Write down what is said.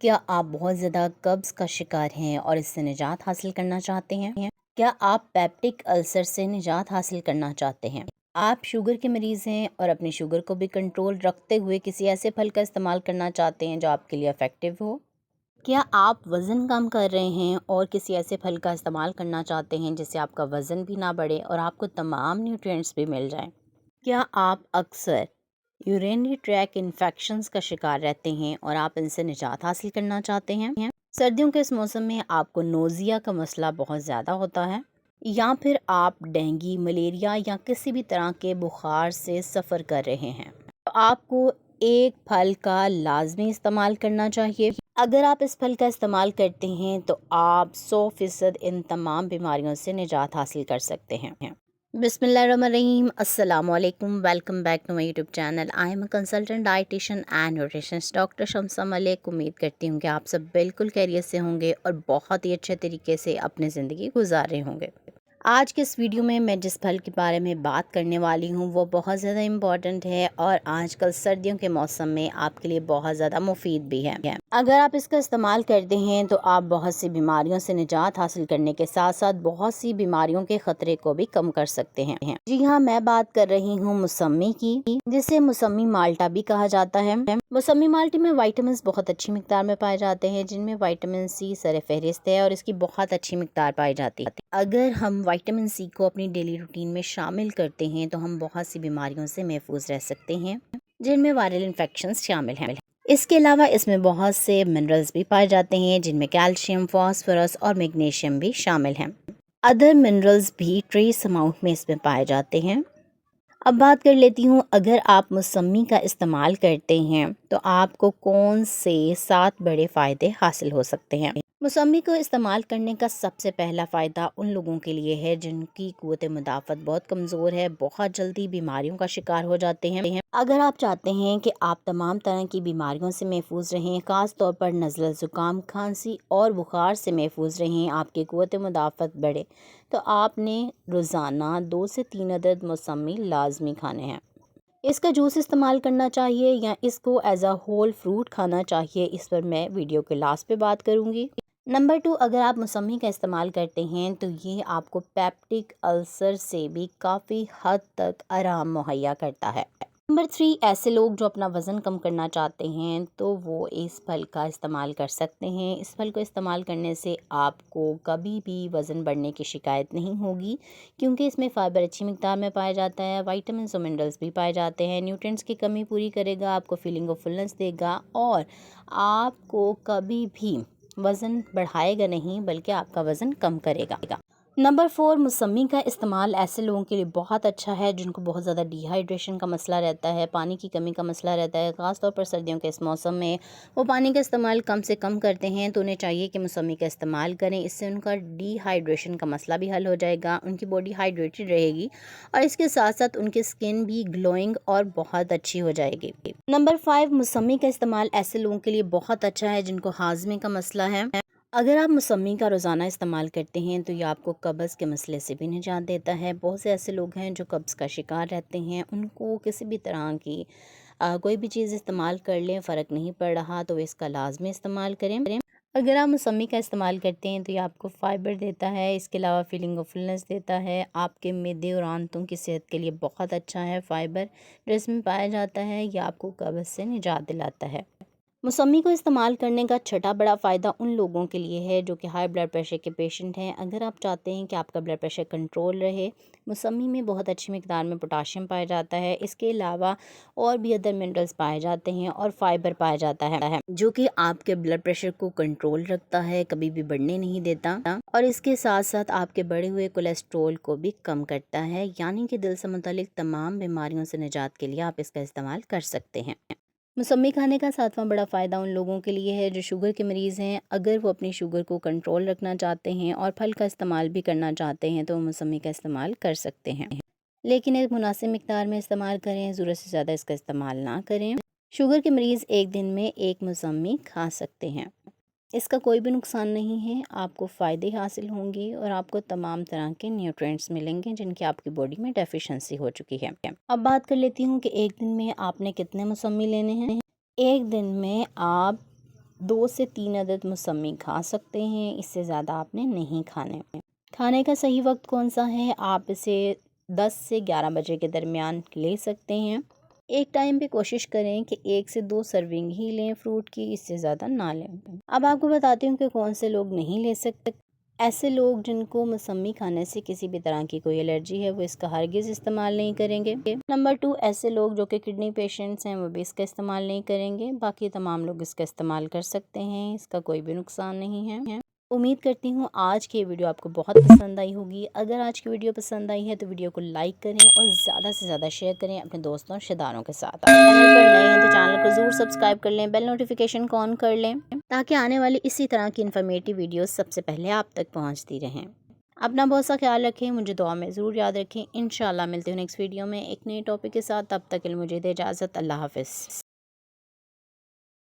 क्या आप बहुत ज़्यादा कब्ज़ का शिकार हैं और इससे निजात हासिल करना चाहते हैं? क्या आप पेप्टिक अल्सर से निजात हासिल करना चाहते हैं? आप शुगर के मरीज़ हैं और अपनी शुगर को भी कंट्रोल रखते हुए किसी ऐसे फल का इस्तेमाल करना चाहते हैं जो आपके लिए इफ़ेक्टिव हो? क्या आप वज़न कम कर रहे हैं और किसी ऐसे फल का इस्तेमाल करना चाहते हैं जिससे आपका वज़न भी ना बढ़े और आपको तमाम न्यूट्रिएंट्स भी मिल जाएँ? क्या आप अक्सर यूरिनरी ट्रैक इन्फेक्शंस का शिकार रहते हैं और आप इनसे निजात हासिल करना चाहते हैं? सर्दियों के इस मौसम में आपको नोज़िया का मसला बहुत ज़्यादा होता है, या फिर आप डेंगू, मलेरिया या किसी भी तरह के बुखार से सफ़र कर रहे हैं, तो आपको एक फल का लाजमी इस्तेमाल करना चाहिए। अगर आप इस फल का इस्तेमाल करते हैं तो आप 100% इन तमाम बीमारियों से निजात हासिल कर सकते हैं। बिस्मिल्लाहिर्रहमानिर्रहीम, अस्सलाम वालेकुम, welcome back to my YouTube channel. I am a consultant dietitian and nutritionist doctor Shamsa Malik. उम्मीद करती हूँ कि आप सब बिल्कुल खैरियत से होंगे और बहुत ही अच्छे तरीके से अपनी ज़िंदगी गुजार रहे होंगे। आज के इस वीडियो में मैं जिस फल के बारे में बात करने वाली हूँ वो बहुत ज़्यादा इम्पॉर्टेंट है और आजकल सर्दियों के मौसम में आपके लिए बहुत ज़्यादा मुफीद भी है। अगर आप इसका इस्तेमाल करते हैं तो आप बहुत सी बीमारियों से निजात हासिल करने के साथ साथ बहुत सी बीमारियों के खतरे को भी कम कर सकते हैं। जी हाँ, मैं बात कर रही हूँ मौसमी की, जिसे मौसमी माल्टा भी कहा जाता है। मौसमी माल्टे में विटामिन बहुत अच्छी मिकदार में पाए जाते हैं, जिनमें विटामिन सी सरफहरिस्त है और इसकी बहुत अच्छी मिकदार पाई जाती है। अगर हम विटामिन सी को अपनी डेली रूटीन में शामिल करते हैं तो हम बहुत सी बीमारियों से महफूज रह सकते हैं, जिनमें वायरल इन्फेक्शंस शामिल हैं। इसके अलावा इसमें बहुत से मिनरल्स भी पाए जाते हैं, जिनमें कैल्शियम, फास्फोरस और मैग्नीशियम भी शामिल हैं। अदर मिनरल्स भी ट्रेस अमाउंट में इसमें पाए जाते हैं। अब बात कर लेती हूँ, अगर आप मौसमी का इस्तेमाल करते हैं तो आपको कौन से 7 बड़े फ़ायदे हासिल हो सकते हैं। मौसमी को इस्तेमाल करने का सबसे पहला फ़ायदा उन लोगों के लिए है जिनकी क़ुव्वत मुदाफ़त बहुत कमज़ोर है, बहुत जल्दी बीमारियों का शिकार हो जाते हैं। अगर आप चाहते हैं कि आप तमाम तरह की बीमारियों से महफूज रहें, ख़ास तौर पर नज़ला, ज़ुकाम, खांसी और बुखार से महफूज रहें, आपकी क़ुव्वत मुदाफ़त बढ़े, तो आपने रोज़ाना 2 से 3 अदद मौसमी लाजमी खाने हैं। इसका जूस इस्तेमाल करना चाहिए या इसको एज अ होल फ्रूट खाना चाहिए, इस पर मैं वीडियो के लास्ट पे बात करूँगी। नंबर 2, अगर आप मौसमी का इस्तेमाल करते हैं तो ये आपको पेप्टिक अल्सर से भी काफ़ी हद तक आराम मुहैया करता है। नंबर 3, ऐसे लोग जो अपना वज़न कम करना चाहते हैं तो वो इस फल का इस्तेमाल कर सकते हैं। इस फल को इस्तेमाल करने से आपको कभी भी वज़न बढ़ने की शिकायत नहीं होगी, क्योंकि इसमें फ़ाइबर अच्छी मिकदार में पाया जाता है, विटामिन्स और मिनरल्स भी पाए जाते हैं, न्यूट्रिएंट्स की कमी पूरी करेगा, आपको फीलिंग ऑफ फुलनेस देगा और आपको कभी भी वज़न बढ़ाएगा नहीं बल्कि आपका वज़न कम करेगा। नंबर 4, मौसमी का इस्तेमाल ऐसे लोगों के लिए बहुत अच्छा है जिनको बहुत ज़्यादा डिहाइड्रेशन का मसला रहता है, पानी की कमी का मसला रहता है। ख़ास तौर पर सर्दियों के इस मौसम में वो पानी का इस्तेमाल कम से कम करते हैं, तो उन्हें चाहिए कि मौसमी का इस्तेमाल करें। इससे उनका डिहाइड्रेशन का मसला भी हल हो जाएगा, उनकी बॉडी हाइड्रेटेड रहेगी और इसके साथ साथ उनकी स्किन भी ग्लोइंग और बहुत अच्छी हो जाएगी। नंबर 5, मौसमी का इस्तेमाल ऐसे लोगों के लिए बहुत अच्छा है जिनको हाजमे का मसला है। अगर आप मौसमी का रोज़ाना इस्तेमाल करते हैं तो ये आपको कब्ज़ के मसले से भी निजात देता है। बहुत से ऐसे लोग हैं जो कब्ज़ का शिकार रहते हैं, उनको किसी भी तरह की कोई भी चीज़ इस्तेमाल कर लें, फ़र्क नहीं पड़ रहा, तो इसका लाजमी इस्तेमाल करें। अगर आप मौसमी का इस्तेमाल करते हैं तो ये आपको फ़ाइबर देता है, इसके अलावा फीलिंग ऑफ फुलनेस देता है, आपके मैदे और आंतों की सेहत के लिए बहुत अच्छा है। फ़ाइबर जो इसमें पाया जाता है ये आपको कब्ज़ से निजात दिलाता है। मौसमी को इस्तेमाल करने का छठा बड़ा फ़ायदा उन लोगों के लिए है जो कि हाई ब्लड प्रेशर के पेशेंट हैं। अगर आप चाहते हैं कि आपका ब्लड प्रेशर कंट्रोल रहे, मौसमी में बहुत अच्छी मिकदार में पोटाशियम पाया जाता है, इसके अलावा और भी अदर मिनरल्स पाए जाते हैं और फाइबर पाया जाता है जो कि आपके ब्लड प्रेशर को कंट्रोल रखता है, कभी भी बढ़ने नहीं देता और इसके साथ साथ आपके बढ़े हुए कोलेस्ट्रोल को भी कम करता है, यानी कि दिल से मुतालिक तमाम बीमारियों से निजात के लिए आप इसका इस्तेमाल कर सकते हैं। मौसमी खाने का 7वां बड़ा फ़ायदा उन लोगों के लिए है जो शुगर के मरीज़ हैं। अगर वो अपनी शुगर को कंट्रोल रखना चाहते हैं और फल का इस्तेमाल भी करना चाहते हैं तो वो मौसमी का इस्तेमाल कर सकते हैं, लेकिन एक मुनासिब मिकदार में इस्तेमाल करें, ज़रूरत से ज़्यादा इसका इस्तेमाल ना करें। शुगर के मरीज़ एक दिन में एक मौसमी खा सकते हैं, इसका कोई भी नुकसान नहीं है, आपको फ़ायदे हासिल होंगे और आपको तमाम तरह के न्यूट्रिएंट्स मिलेंगे जिनकी आपकी बॉडी में डेफिशिएंसी हो चुकी है। अब बात कर लेती हूँ कि एक दिन में आपने कितने मौसमी लेने हैं। एक दिन में आप 2 से 3 अदद मौसमी खा सकते हैं, इससे ज़्यादा आपने नहीं खाने। खाने का सही वक्त कौन सा है? आप इसे 10 से 11 बजे के दरमियान ले सकते हैं। एक टाइम पे कोशिश करें कि 1 से 2 सर्विंग ही लें फ्रूट की, इससे ज़्यादा ना लें। अब आपको बताती हूँ कि कौन से लोग नहीं ले सकते। ऐसे लोग जिनको मौसमी खाने से किसी भी तरह की कोई एलर्जी है, वो इसका हरगिज़ इस्तेमाल नहीं करेंगे। नंबर 2, ऐसे लोग जो कि किडनी पेशेंट्स हैं, वो भी इसका इस्तेमाल नहीं करेंगे। बाकी तमाम लोग इसका इस्तेमाल कर सकते हैं, इसका कोई भी नुकसान नहीं है। उम्मीद करती हूँ आज की वीडियो आपको बहुत पसंद आई होगी। अगर आज की वीडियो पसंद आई है तो वीडियो को लाइक करें और ज़्यादा से ज़्यादा शेयर करें अपने दोस्तों और रिश्तेदारों के साथ। चैनल पर नए हैं तो चैनल को ज़रूर सब्सक्राइब कर लें, बेल नोटिफिकेशन को ऑन कर लें ताकि आने वाली इसी तरह की इन्फॉर्मेटिव वीडियोस सबसे पहले आप तक पहुँचती रहें। अपना बहुत सा ख्याल रखें, मुझे दुआ में ज़रूर याद रखें। इंशाल्लाह मिलते हैं नेक्स्ट वीडियो में एक नए टॉपिक के साथ। तब तक के लिए मुझे दे इजाज़त। अल्लाह हाफ़िज़।